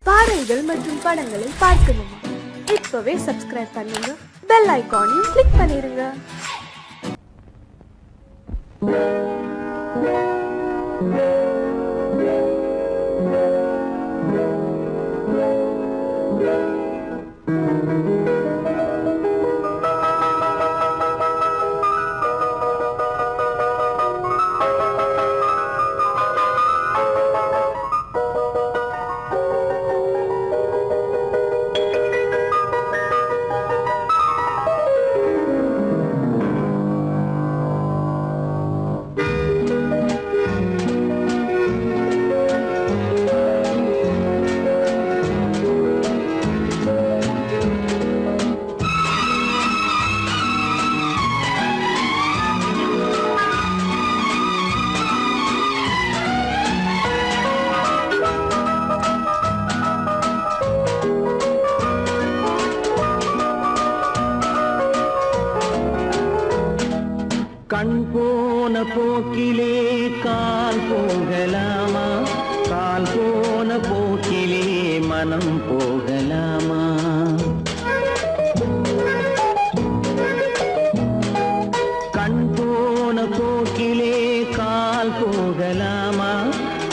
பாடல்கள் மற்றும் படங்களை பார்க்கணுமா? இப்பவே சப்ஸ்கிரைப் பண்ணுங்க, பெல் ஐகானையும் கிளிக் பண்ணிருங்க. கண் போன போக்கிலே கால் போகலாமா? கால் போன போக்கிலே மனம் போகலாமா? கண் போன போக்கிலே கால் போகலாமா?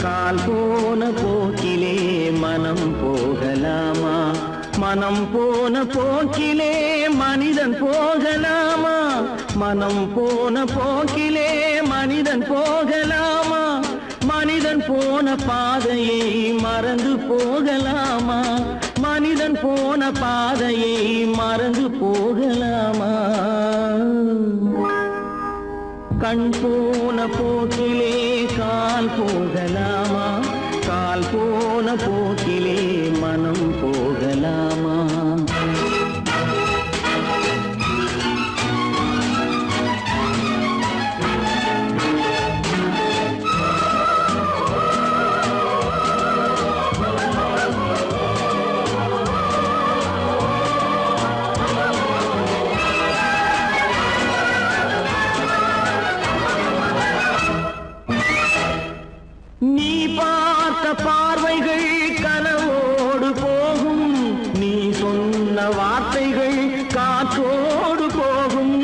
கால் போன போக்கிலே மனம் போகலாமா? மனம் போன போக்கிலே மனிதன் போகலாமா? மனம் போன போக்கிலே மனிதன் போகலாமா? மனிதன் போன பாதையை மறந்து போகலாமா? மனிதன் போன பாதையை மறந்து போகலாமா? கண் போன போக்கிலே கால் போகலாமா? கால் போன போக்கிலே மனம் போகலாமா? நீ பார்த்த பார்வைகள் கனவோடு போகும், நீ சொன்ன வார்த்தைகள் காற்றோடு போகும்.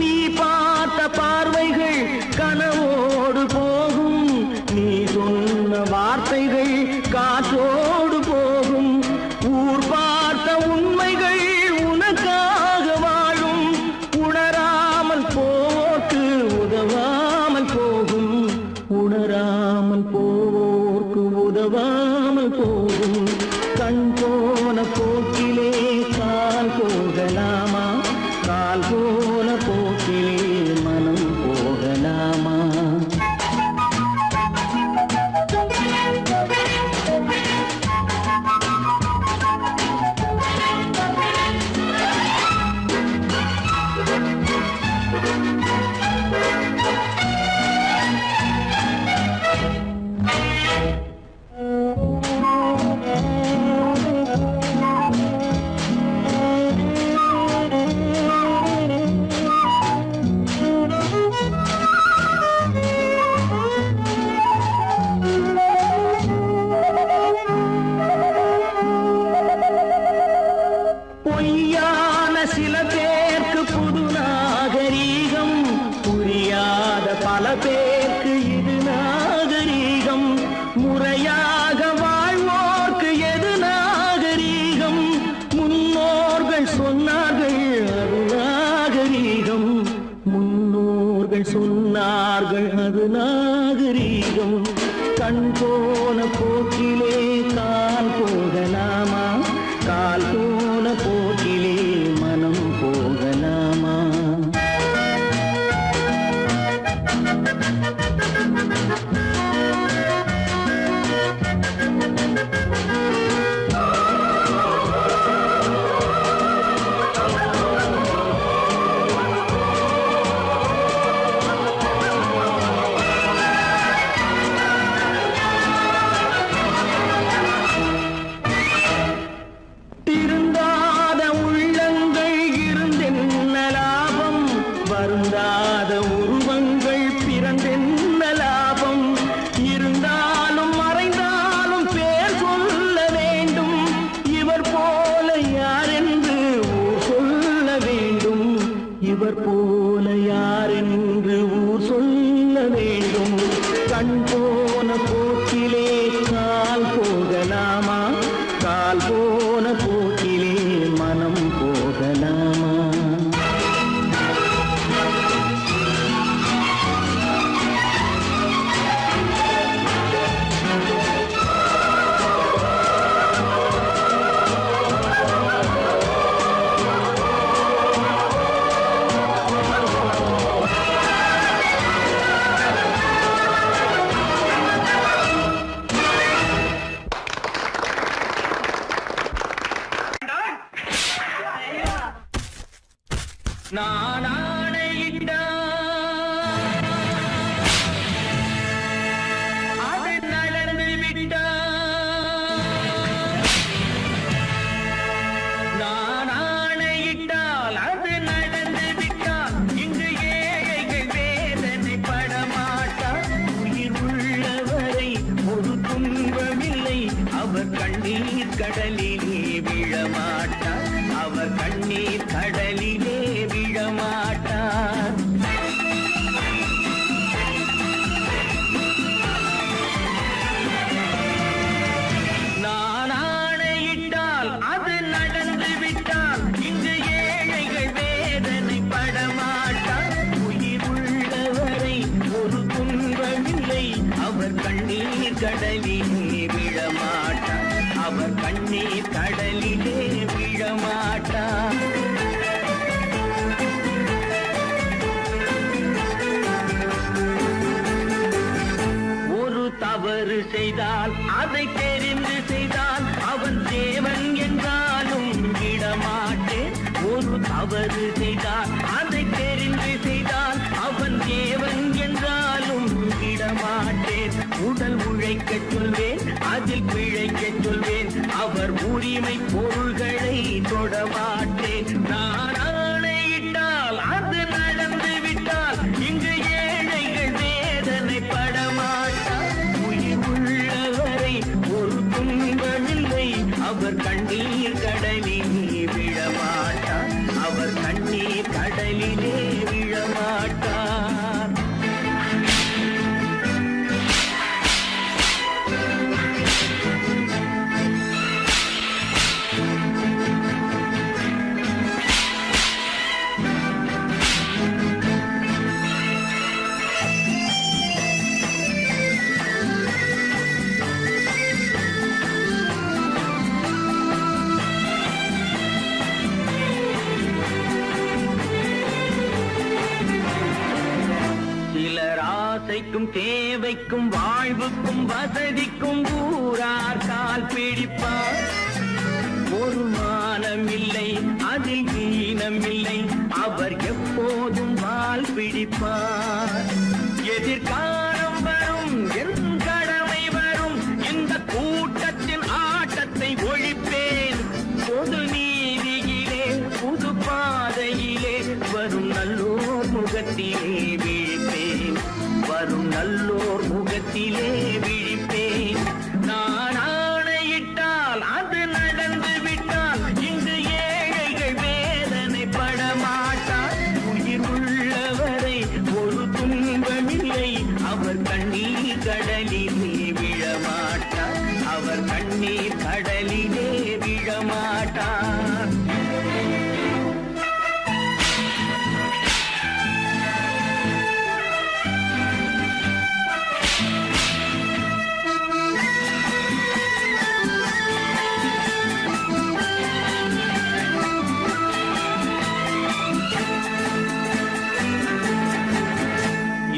நீ பார்த்த பார்வைகள் கனவோடு போகும், நீ சொன்ன வார்த்தைகள் காற்றோடு போகும். ஊர் பார்த்த உண்மைகள் உனக்காக வாழும், உணராமல் போக்கு உதவாமல் போகும். உணராமல் போக்கு உதவாமல் போகும். கண் போன போக்கிலே கால் போகலாமா? கால் போன போக்கிலே மனம் போகலாமா? பொய்யான சில பேருக்கு புது நாகரீகம், புரியாத பல பேருக்கு இது நாகரீகம். முறையாக வாழ்வோர்க்கு எது நாகரீகம்? முன்னோர்கள் சொன்னார்கள் அது நாகரீகம். முன்னோர்கள் சொன்னார்கள் அது நாகரீகம். கண் போன போக்கிலே கால் போகலாமா? கால் போன போக்கிலே மனம் போகலாமா? கால் போன போக்கிலே மனம் போகலாமா? நான் ஆணையிட்டால் அது நடந்து விட்டால். நான் ஆணையிட்டால் அது நடந்து விட்டால். இங்கு ஏழைகள் வேதனை படமாட்டார். உயிர் உள்ளவரை ஒரு துன்பமில்லை. அவர் கண்ணீர் கடலிலே விழமாட்டார். அவர் கண்ணீர் கடலிலே விழமாட்டார். நான் ஆணையிட்டால் அது நடந்து விட்டால். இங்கு ஏழைகள் வேதனை படமாட்டார். உயிர் உள்ளவரை ஒரு துன்பமில்லை. அவர் கண்ணீர் கடலிலே விழமாட்டார். அவர் கண்ணீர் கடலிலே விழமாட்டார். ஒரு தவறு செய்தால் அதை தெரிந்து செய்தால் அவன் தேவன் என்றாலும் விடமாட்டேன். ஒரு தவறு செய்தால் அதை தெரிந்து செய்தால் அவன் தேவன் என்றாலும் விடமாட்டேன். உடல் உழைக்கச் சொல்வேன், அதில் பிழைக்கச் சொல்வேன். அவர் உரிமை பொருள்களை தொடமாட்டேன். நான் ஆணையிட்டால் அது நடந்து விட்டால். இங்கு ஏழைகள் வேதனை படமாட்டார். உயிர் உள்ளவரை ஒரு துன்பமில்லை. அவர் கண்ணீர் கடலிலே விழமாட்டார். அவர் கண்ணீர் கடலிலே விழமாட்டார். சிலர் ஆசைக்கும் தேவைக்கும் வாழ்வுக்கும் வசதிக்கும் ஊரார் கால் பிடிப்பார். ஒரு மானம் இல்லை, அதில் ஈனம் இல்லை. அவர் எப்போதும் வால் பிடிப்பார். எதிர்காலம் வரும், என் கடமை வரும். இந்த கூட்டத்தின் ஆட்டத்தை ஒழிப்பேன். பொது நீதியிலே புது பாதையிலே வரும் நல்லோர் முகத்திலே விழிப்பேன். வரும் நல்லோர் முகத்திலே விழிப்பேன். நான் ஆணையிட்டால் அது நடந்து விட்டால். இங்கு ஏழைகள் வேதனை படமாட்டார். உயிர் உள்ளவரை ஒரு துன்பமில்லை. அவர் கண்ணீர் கடலிலே விழமாட்டார். அவர் கண்ணீர் கடலிலே விழமாட்டார்.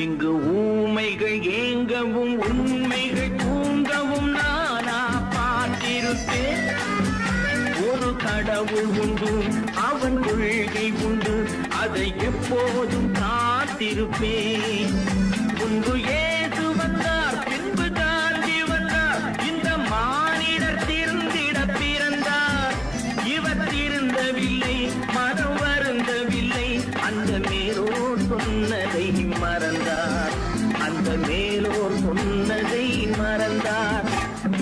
இங்கு ஊமைகள் ஏங்கவும் உண்மைகள் தூங்கவும் நானா பார்த்திருப்பேன். ஒரு கடவுள் உண்டு, அவன் கொள்கை உண்டு. அதை எப்போதும் காத்திருப்பேன். முன்பு ஏசு வந்தார், பின்பு காந்தி வந்தார். இந்த மானிடர் திருந்திட பிறந்தார். இவர் திருந்தவில்லை, மனம் வருந்தவில்லை. அந்த மேலோர் சொன்னதை மறந்தார். அந்த மேலோர் சொன்னதை மறந்தார்.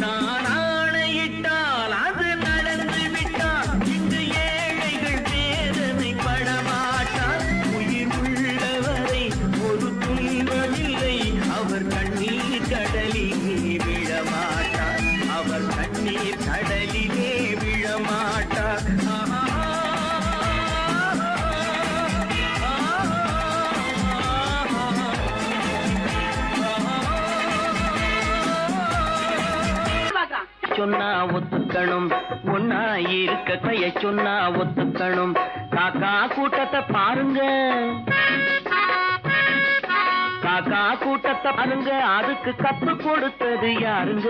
நான் ஆணையிட்டால் அது நடந்து விட்டால். இங்கு ஏழைகள் வேதனை படமாட்டார். உயிர் உள்ளவரை ஒரு துன்பமில்லை. அவர் கண்ணீர் கடலிலே விழமாட்டார். அவர் கண்ணீர் கடலிலே கத்துக்கணும், ஒன்னா இருக்க கைய சொன்னா ஒத்துக்கணும். காக்கா கூட்டத்தை பாருங்க, காக்கா கூட்டத்தை பாருங்க, அதுக்கு கத்து கொடுத்தது யாருங்க?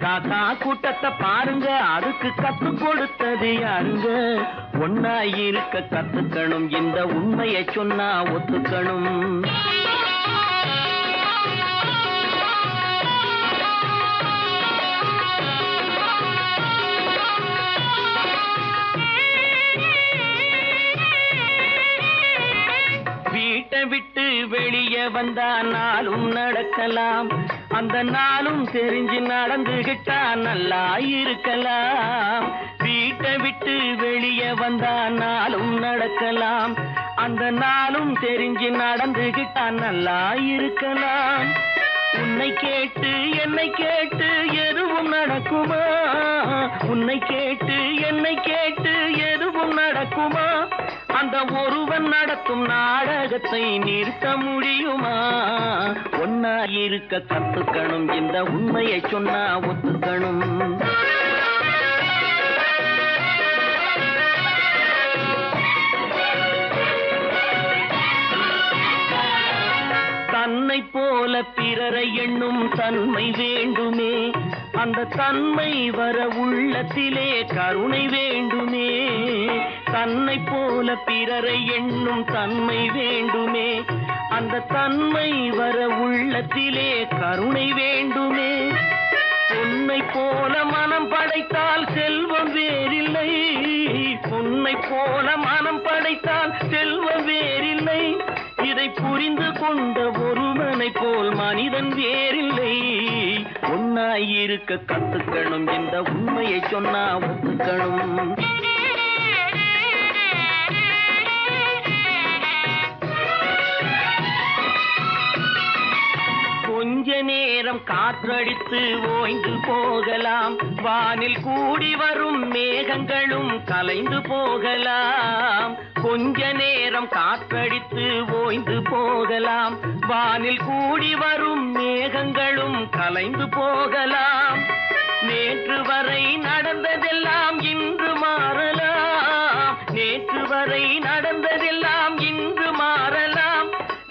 காக்கா கூட்டத்தை பாருங்க, அதுக்கு கத்து கொடுத்தது யாருங்க? ஒன்னா இருக்க கத்துக்கணும், இந்த உண்மையை சொன்னா ஒத்துக்கணும். வீட்டை விட்டு வெளியே வந்தா நாளும் நடக்கலாம், அந்த நாளும் தெரிஞ்சு நடந்துகிட்டா நல்லா இருக்கலாம். வீட்டை விட்டு வெளியே வந்தா நாளும் நடக்கலாம், அந்த நாளும் தெரிஞ்சு நடந்துகிட்டா நல்லா இருக்கலாம். உன்னை கேட்டு என்னை கேட்டு எதுவும் நடக்குமா? உன்னை கேட்டு என்னை கேட்டு எதுவும் நடக்குமா? அந்த ஒருவன் நடத்தும் நாடகத்தை நிறுத்த முடியுமா? ஒன்னா இருக்க கத்துக்கணும், இந்த உண்மையை சொன்னா ஒத்துக்கணும். தன்னை போல பிறரை எண்ணும் தன்மை வேண்டுமே, அந்த தன்மை வர உள்ளத்திலே கருணை வேண்டுமே. தன்னை போல பிறரை எண்ணும் தன்மை வேண்டுமே, அந்த தன்மை வர உள்ளத்திலே கருணை வேண்டுமே. பொன்னை போல மனம் படைத்தால் செல்வம் வேறில்லை, பொன்னை போல மனம் படைத்தால் செல்வம் வேறில்லை. இதை புரிந்து கொண்ட ஒருவனை போல் மனிதன் வேறில்லை. ஒன்னாய் இருக்க கத்துக்கணும், இந்த உண்மையை சொன்னா ஒத்துக்கணும். கொஞ்ச நேரம் காற்றடித்து ஓய்ந்து போகலாம், வானில் கூடி வரும் மேகங்களும் கலைந்து போகலாம். கொஞ்ச நேரம் காற்றடித்து ஓய்ந்து போகலாம், வானில் கூடி வரும் மேகங்களும் கலைந்து போகலாம். நேற்று வரை நடந்ததெல்லாம் இன்று மாறலாம், நேற்று வரை நடந்ததெல்லாம் இன்று மாறலாம்.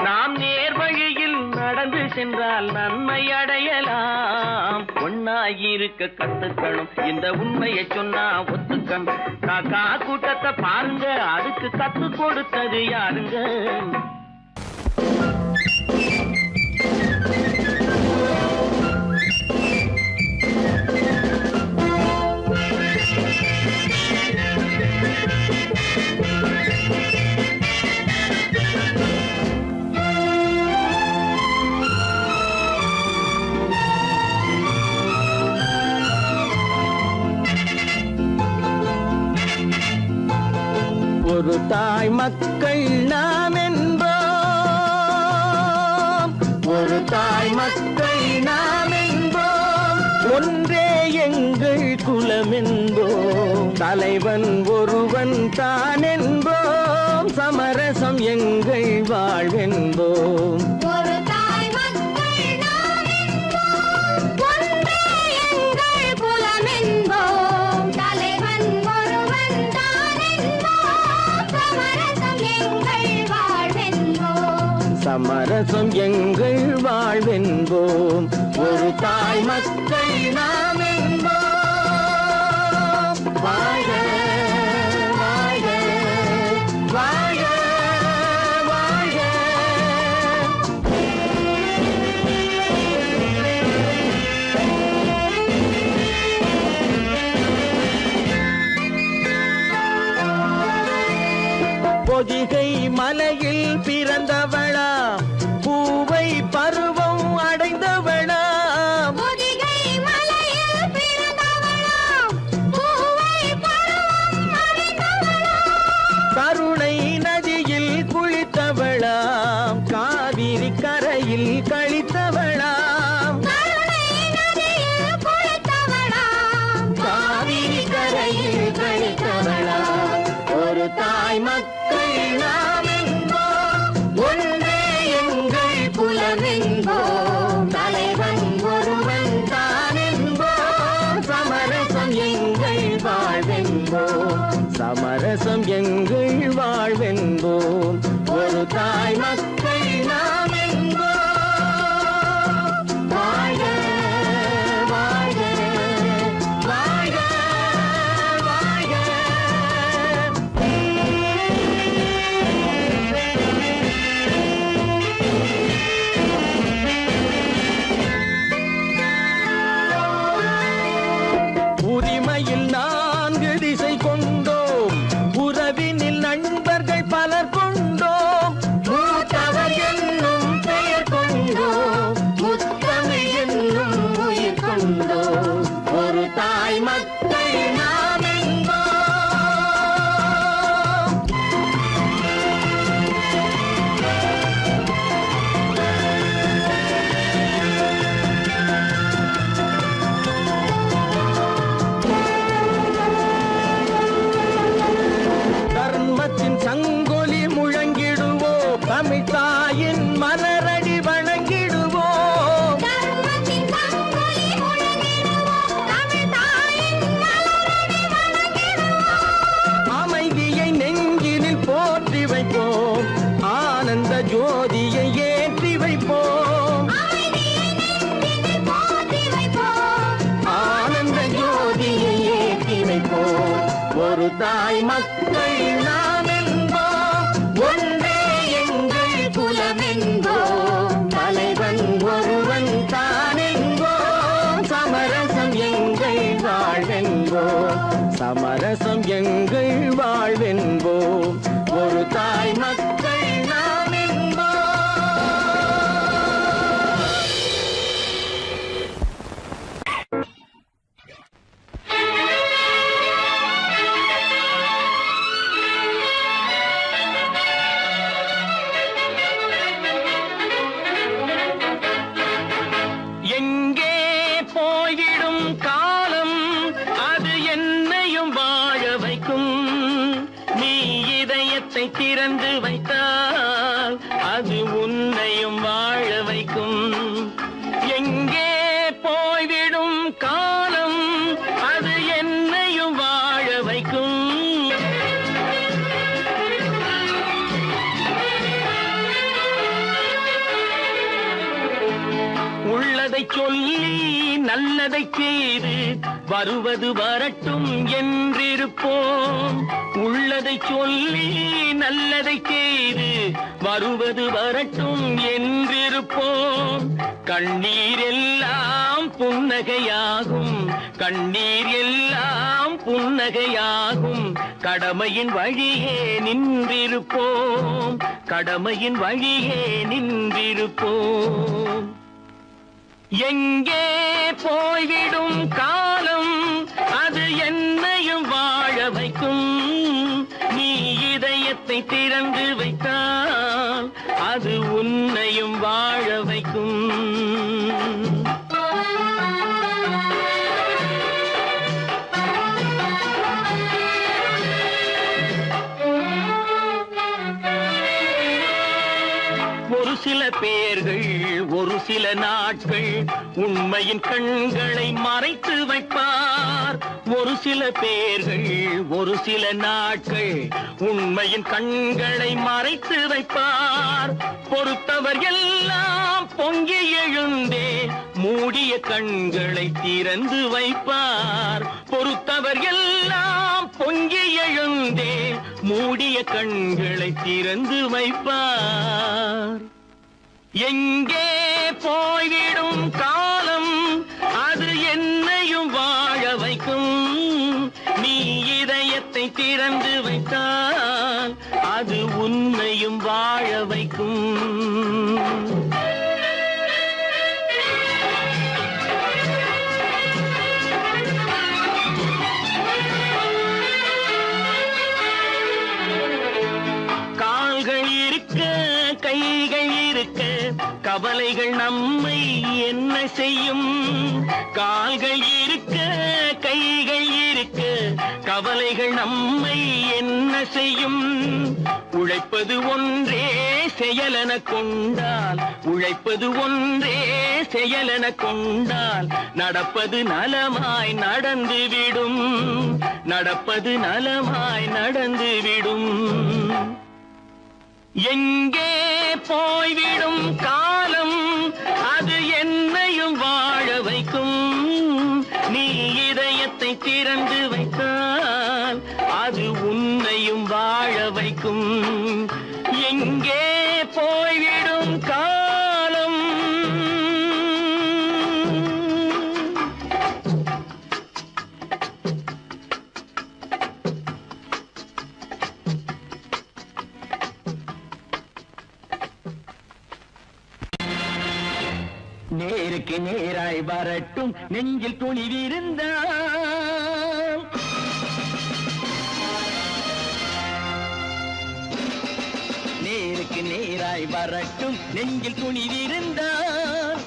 நாம் நேர்வழியில் நடந்து சென்றால் நன்மை அடையலாம். ஒன்னாயிருக்க கத்துக்கணும், இந்த உண்மையை சொன்னா ஒத்துக்கணும். காக்கா கூட்டத்தை பாருங்க, அதுக்கு கத்து கொடுத்தது யாருங்க? ஒரு தாய் மக்கள் நாம் என்போம், ஒரு தாய் மக்கள் நாம் என்போம், ஒன்றே எங்கள் குலம் என்போம், தலைவன் ஒருவன் தான் என்போம், சமரசம் எங்கள் வாழ்வென்போம். சமரசம் எங்கள் வாழ்வென்போம், ஒரு தாய் மக்கள் நாம் என்போம். வாழ்க வாழ்க வாழ்க வாழ்க. பொதிகை மலையில் பிறந்தவளா, பூவை பருவம் அடைந்தவளா, பொதிகை மலையில் பிறந்தவளா, பூவை பருவம் அடைந்தவளா, கருணை நதியில் குளித்தவளா, காவிரி கரையில் கழித்தவளா, கருணை நதியில் குளித்தவளா, காவிரி கரையில் கழித்தவளா. ஒரு தாய் மக்கள் நாம் என்போம், ஒன்றே எங்கள் குலம் என்போம், தலைவன் ஒருவன் தான் என்போம், சமரசம் எங்கள் வாழ்வென்போம் சமரசம் எங்கள் வாழ்வென்போம் ஒரு தாய் மக்கள் நாம் என்போம் வாழ்க வாழ்க வாழ்க வாழ்க உரிமையில் 4 திசை கொண்டோம் உறவினில் நண்பர்கள் பலர் கொண்டோம் மூத்தவர் என்னும் பெயர் கொண்டோம் முத்தமிழ் என்னும் உயிர் கொண்டோம் ஒரு தாய் மக்கள் நாம் என்போம் தர்மத்தின் சங்கொலி முழங்கிடுவோம் தமிழ் தாயின் மலரடி வணங்கிடுவோம் தர்மத்தின் சங்கொலி முழங்கிடுவோம் தமிழ் தாயின் மலரடி வணங்கிடுவோம் அமைதியை நெஞ்சினில் போற்றி வைப்போம் ஆனந்த ஜோதியை ஏற்றி வைப்போம் அமைதியை நெஞ்சினில் போற்றி வைப்போம் ஆனந்த ஜோதியை ஏற்றி வைப்போம் ஒரு தாய் மக்கள் நாம் என்போம் ஒன்றே எங்கள் குலம் என்போம் தலைவன் ஒருவன் தான் என்போம் சமரசம் எங்கள் வாழ்வென்போம் சமரசம் எங்கள் வாழ்வென்போம் ஒரு தாய் மக்கள் நாம் என்போம் எங்கே போய்விடும் காலம் அது என்னையும் வாழ வைக்கும் நீ இதயத்தை திறந்து வைத்தால் அது உன்னையும் வாழ வைக்கும் எங்கே போய்விடும் காலம் அது என்னையும் வாழ வைக்கும் உள்ளதை சொல்லி நல்லதை செய்து வருவது வரட்டும் என்றிருப்போம் உள்ளதை சொல்லி நல்லதை செய்து வருவது வரட்டும் என்றிருப்போம் கண்ணீர் எல்லாம் புன்னகையாகும் கண்ணீர் எல்லாம் புன்னகையாகும் கடமையின் வழியே நின்றிருப்போம் கடமையின் வழியே நின்றிருப்போம் எங்கே போய்விடும் காலம் அது என்னையும் வாழ வைக்கும் நீ இதயத்தை திறந்து வைத்தால் அது உன்னையும் வாழ வைக்கும் ஒரு சில பேர்கள் ஒரு சில நாட்கள் உண்மையின் கண்களை மறைத்து வைப்பார் ஒரு சில பேர்கள் ஒரு சில நாட்கள் உண்மையின் கண்களை மறைத்து வைப்பார் பொறுத்தவர் எல்லாம் பொங்கி எழுந்தே மூடிய கண்களை திறந்து வைப்பார் பொறுத்தவர் எல்லாம் பொங்கி எழுந்தே மூடிய கண்களை திறந்து வைப்பார் எங்கே போய்விடும் காலம் அது என்னையும் வாழ வைக்கும் நீ இதயத்தை திறந்து வைத்தால் அது உன்னையும் வாழ வைக்கும் கால்கள் இருக்க கைகள் இருக்க கவலைகள் நம்மை என்ன செய்யும் கால்கள் இருக்க கைகள் இருக்க கவலைகள் நம்மை என்ன செய்யும் உழைப்பது ஒன்றே செயலென கொண்டால் உழைப்பது ஒன்றே செயலென கொண்டால் நடப்பது நலமாய் நடந்துவிடும் நடப்பது நலமாய் நடந்துவிடும். எங்கே போய்விடும் காலம் அது என்னையும் வாழ வைக்கும். நீ இதயத்தை திறந்து வைத்தால் அது உன்னையும் வாழ வைக்கும். எங்கே போய்விடும் காலம். நேருக்கு நேராய் வரட்டும் நெஞ்சில் துணிவிருந்தால். நேருக்கு நேராய் வரட்டும் நெஞ்சில் துணிவிருந்தால்.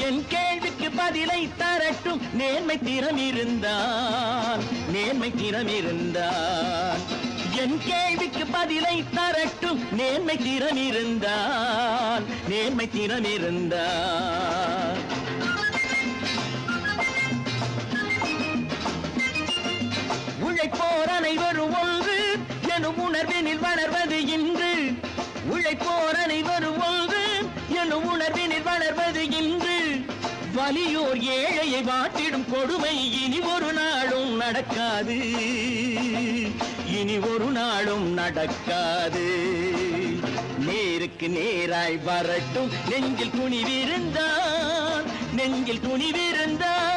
என் கேள்விக்கு பதிலை தரட்டும் நேர்மை திறம் இருந்தால். நேர்மை திறம் இருந்தால் என் கேள்விக்கு பதிலை தரட்டும் நேர்மை திறம் இருந்தால். நேர்மை திறம் இருந்தால் உழைப்போர் அனைவரும் ஒன்று எனும் உணர்வினில் வளர்வது இன்று. உழைப்போர் அனைவரும் ஒன்று எனும் உணர்வினில் வளர்வது இன்று. வலியோர் ஏழையை வாட்டிடும் கொடுமை இனி ஒரு நாளும் நடக்காது. இனி ஒரு நாளும் நடக்காது. நேருக்கு நேராய் வரட்டும் நெஞ்சில் துணிவிருந்தால். நெஞ்சில் துணிவிருந்தால்.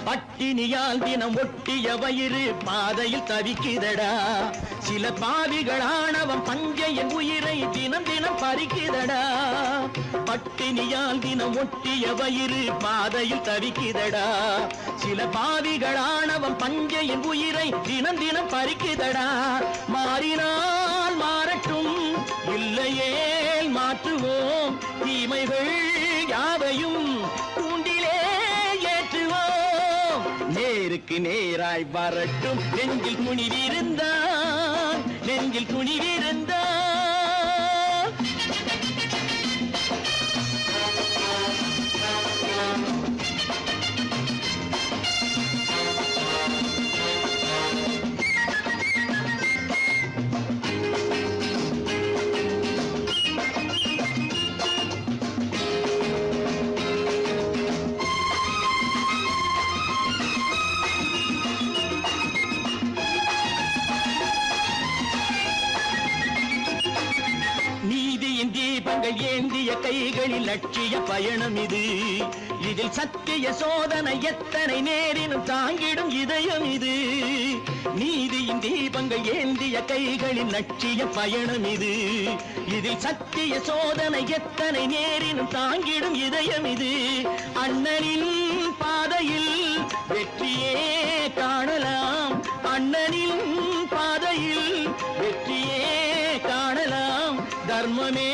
பட்டினியால் தினம் ஒட்டிய வயிறு பாதையில் தவிக்குதடா. சில பாவிகள் ஆணவம் பஞ்சையின் உயிரை தினம் தினம் பறிக்குதடா. பட்டினியால் தினம் ஒட்டிய வயிறு பாதையில் தவிக்குதடா. சில பாவிகள் ஆணவம் பஞ்சையின் உயிரை தினம் தினம் பறிக்குதடா. மாறினால் மாறட்டும் இல்லையே மாற்றுவோம். தீமைகள் யாவையும் தூண்டிலே ஏற்றுவோம். நேருக்கு நேராய் வரட்டும் நெஞ்சில் துணிவிருந்தால். நெஞ்சில் துணிவிருந்தால். நீதியின் தீபங்கள் ஏந்திய கைகளில் லட்சிய பயணம் இது. இதில் சத்திய சோதனை எத்தனை நேரினும் தாங்கிடும் இதயம் இது. நீதியின் தீபங்கள் ஏந்திய கைகளில் லட்சிய பயணம் இது. இதில் சத்திய சோதனை எத்தனை நேரினும் தாங்கிடும் இதயம் இது. அண்ணனின் பாதையில் வெற்றியே காணலாம். அண்ணனின் பாதையில் வெற்றியே காணலாம். தர்மமே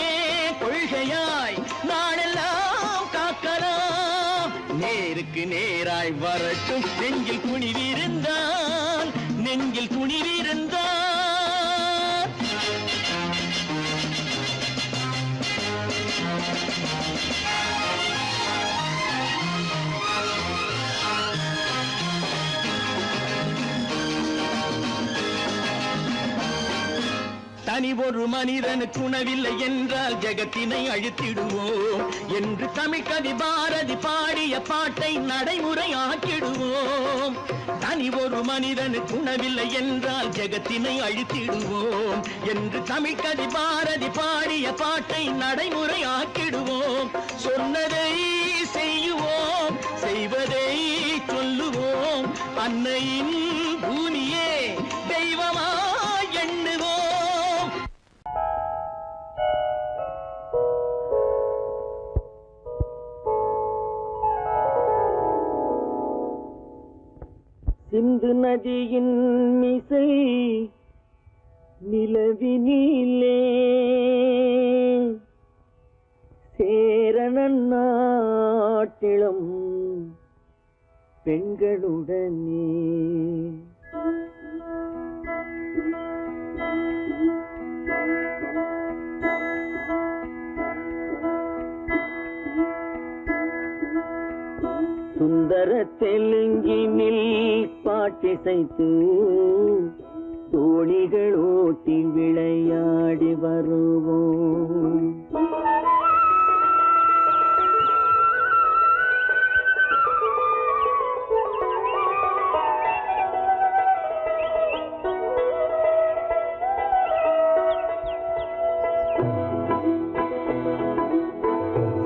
கொள்கையாய் நாடெல்லாம் காக்கலாம். நேருக்கு நேராய் வரட்டும் நெஞ்சில் துணிவிருந்தால். நெஞ்சில் துணிவிருந்தால். தனி ஒரு மனிதனுக்கு உணவில்லை என்றால் ஜெகத்தினை அழித்திடுவோம் என்று தமிழ் கவி பாரதி பாடிய பாட்டை நடைமுறை ஆக்கிடுவோம். தனி ஒரு மனிதனுக்கு உணவில்லை என்றால் ஜெகத்தினை அழித்திடுவோம் என்று தமிழ் கவி பாரதி பாடிய பாட்டை நடைமுறை ஆக்கிடுவோம். சொன்னதை செய்யுவோம், செய்வதை சொல்லுவோம். அன்னையின் பூமியே தெய்வமா எண்ணுவோம். சிந்து நதியின் மிசை நிலவினிலே சேரணன் நாட்டிளம் பெண்களுடனே தெலுங்கினில் பாட்டிசைத்து தோணிகள் ஓட்டி விளையாடி வருவோம்.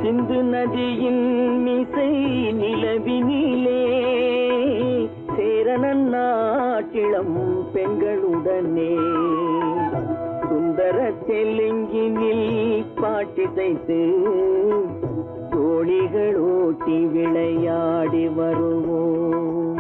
சிந்து நதியின் மிசை நிலவினிலே சேரணன் நாட்டிளம் பெண்களுடனே சுந்தர தெலுங்கினில் பாட்டிசைத்து தோணிகள் ஓட்டி விளையாடி வருவோம்.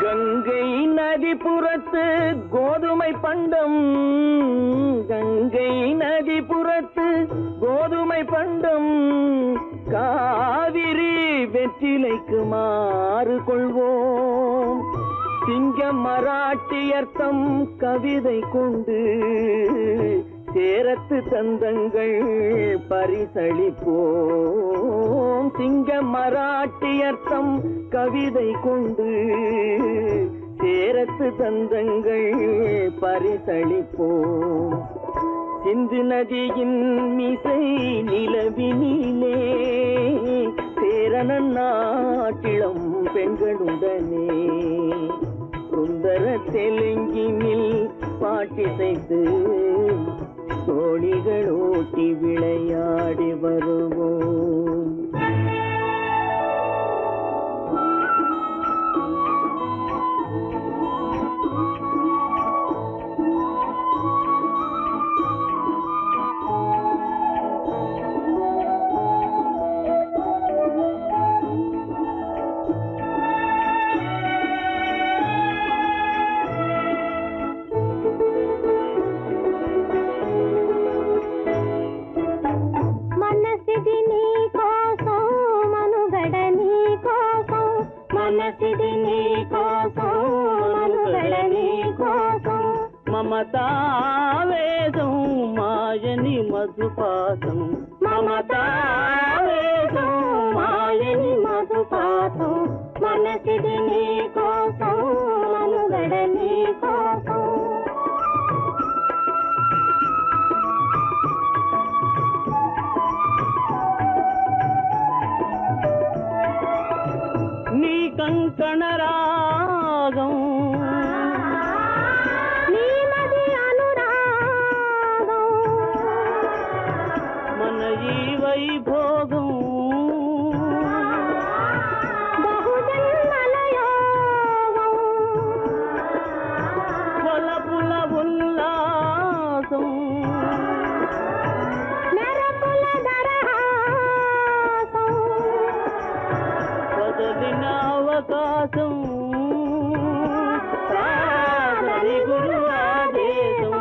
கங்கை நதிபுறத்து கோதுமை பண்டம், கங்கை நதிபுறத்து கோதுமை பண்டம், காவிரி வெற்றிலைக்கு மாறு கொள்வோம். சிங்க மராட்டியர்த்தம் கவிதை கொண்டு சேரத்து தந்தங்கள் பரிசளிப்போம். சிங்க மராட்டியர்த்தம் கவிதை கொண்டு சேரத்து தந்தங்கள் பரிசளிப்போம். சிந்து நதியின் மிசை நிலவினிலே சேரணன் நாட்டிளம் பெண்களுடனே சுந்தர தெலுங்கினில் பாட்டிசைத்து தோணிகள் ஓட்டி விளையாடி வருவோம். మనసిది నీ కోసం మనుగడ నీ కోసం మమతావేదం మాయని మధుపాసం మమతావేదం మాయని మధుపాసం మనసిది నీ కోసం మనుగడ నీ కోసం కంకణ రాగం నీమది అనురాగం మన ఈ వైభోగం బహుజన్మల యోగం వలపుల ఉల్లాసం మెరపుల దరహాసం వదలిన అవకాశం సాధని గురు ఆదేశం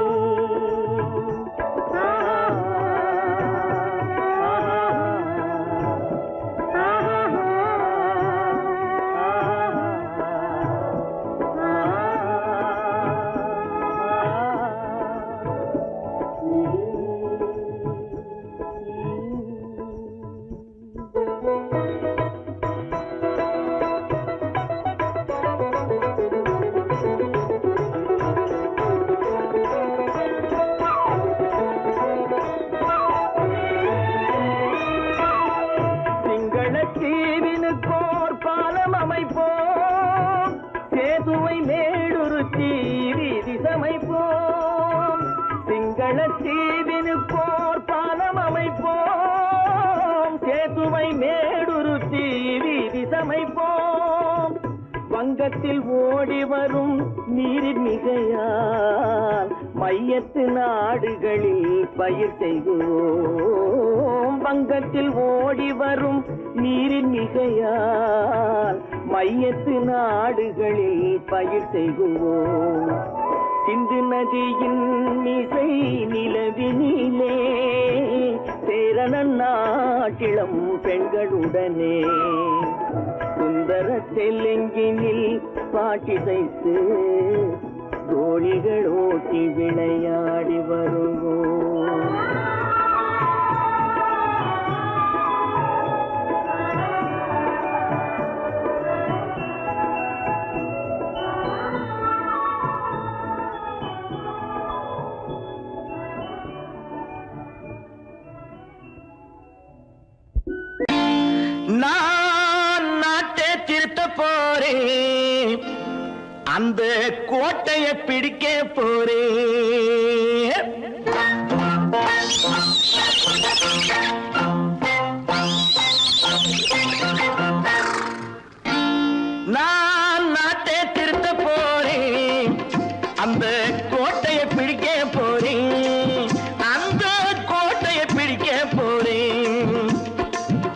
சேதுவை மேடுருத்தி வீதி சமைப்போம் சிங்களத்தீவினுக்கோர் பாலம் அமைப்போம் சேதுவை மேடுருத்தி வீதி சமைப்போம் வங்கத்தில் வங்கத்தில் ஓடி வரும் நீரின் மிகையால் மையத்து நாடுகளில் பயிர் செய்கிறோம். வங்கத்தில் ஓடி வரும் நீரின் மிகையால் மையத்து நாடுகளில் பயிர் செய்கிறோம். சிந்து நதியின் மிசை நிலவினிலே சேரண நாட்டிளம் பெண்களுடனே சுந்தர தெலுங்கினில் பாட்டிசைத்து தோழிகள் ஓட்டி விளையாடி வருவோம். நான் நாட்டை திருத்த போறேன், அந்த கோட்டையை பிடிக்க போறேன். நான் நாட்டை திருத்த போறேன், அந்த கோட்டையை பிடிக்க போறேன், அந்த கோட்டையை பிடிக்க போறேன்.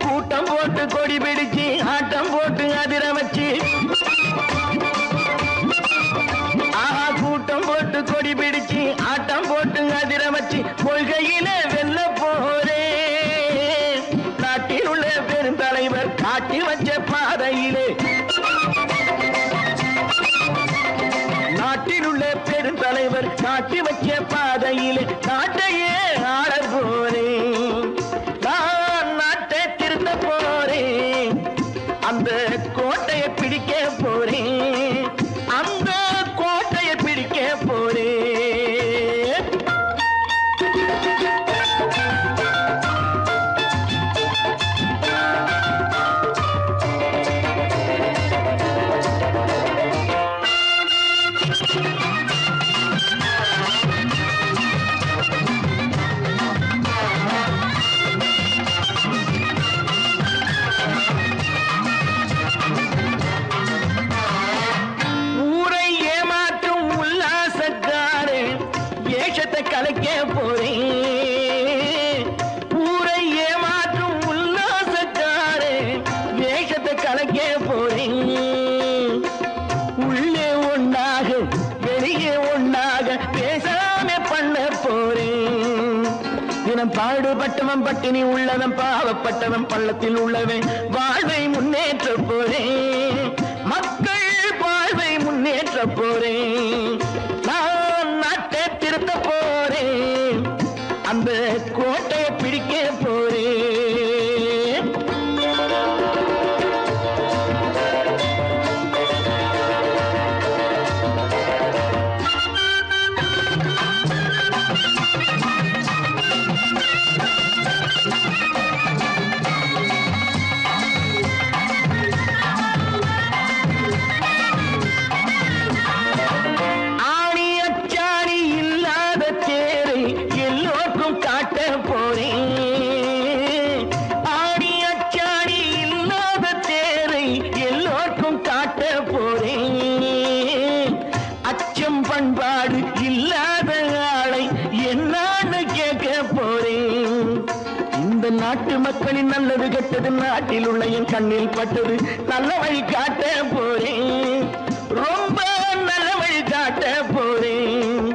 கூட்டம் போட்டு கொடி பிடிச்சு ஆட்டம் போட்டு அதிர வச்சு, ஆஹா கூட்டம் போட்டு கொடி பிடிச்சு ஆட்டம் போட்டு அதிர வச்சு கொள்கையில வெல்ல போறேன். நாட்டில் உள்ள பெருந்தலைவர் காட்டி வச்ச பாதையிலே, நாட்டில் உள்ள பெருந்தலைவர் காட்டி வச்ச பாதையிலே நாட்டையே ஆள போறேன். நான் நாட்டை திருத்த போறேன், அந்த கோட்டையை பிடிக்க போறேன், அந்த கோட்டையை பிடிக்க போறேன். ஊரை ஏமாற்றும் உல்லாசக்காரே ஏஷத்தை கலைக்க போறேன். ஊரை ஏமாற்றும் உல்லாசக்காரே ஏஷத்தை கலைக்க போறேன். உள்ளே ஒண்ணாக வெளியே ஒண்ணாக பேசாம பண்ண போறேன். தினம் பாடுபட்டவன் பட்டினி உள்ளவன் பாவப்பட்டவன் பள்ளத்தில் உள்ளவன் வாழ்வை முன்னேற்ற போறேன். மக்கள் வாழ்வை முன்னேற்ற போறேன். நான் நாட்டை திருத்த போறேன், அந்த கோட்டையை பிடிக்க போறேன். ஆணி அச்சாணி இல்லாத தேரை எல்லோருக்கும் காட்ட போறேன். ஆணி அச்சாணி இல்லாத தேரை எல்லோருக்கும் காட்ட போறேன். அச்சம் பண்பாடு இல்லாத ஆளை என்னான்னு கேட்க போறேன். இந்த நாட்டு மக்களின் நல்லது கெட்டது நாட்டில் உள்ள என் கண்ணில் பட்டது நல்ல வழி காட்ட போறேன். ரொம்ப நல்ல வழி காட்ட போறேன்.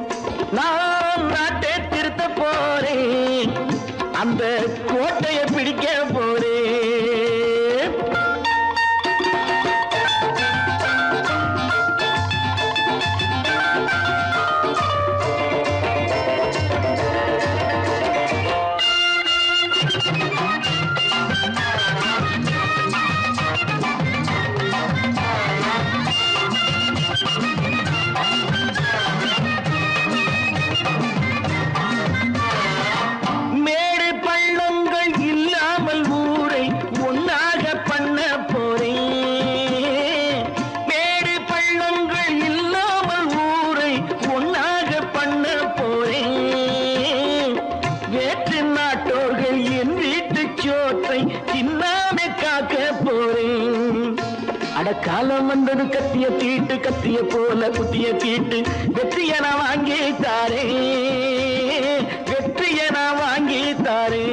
நான் நாட்டை திருத்த போறேன், அந்த கோட்டையை பிடிக்க போறேன். காலம் வந்தது கத்திய தீட்டு கத்திய போல குத்திய தீட்டு வெற்றிய நான் வாங்கி தாரே வெற்றிய நான் வாங்கி தாரே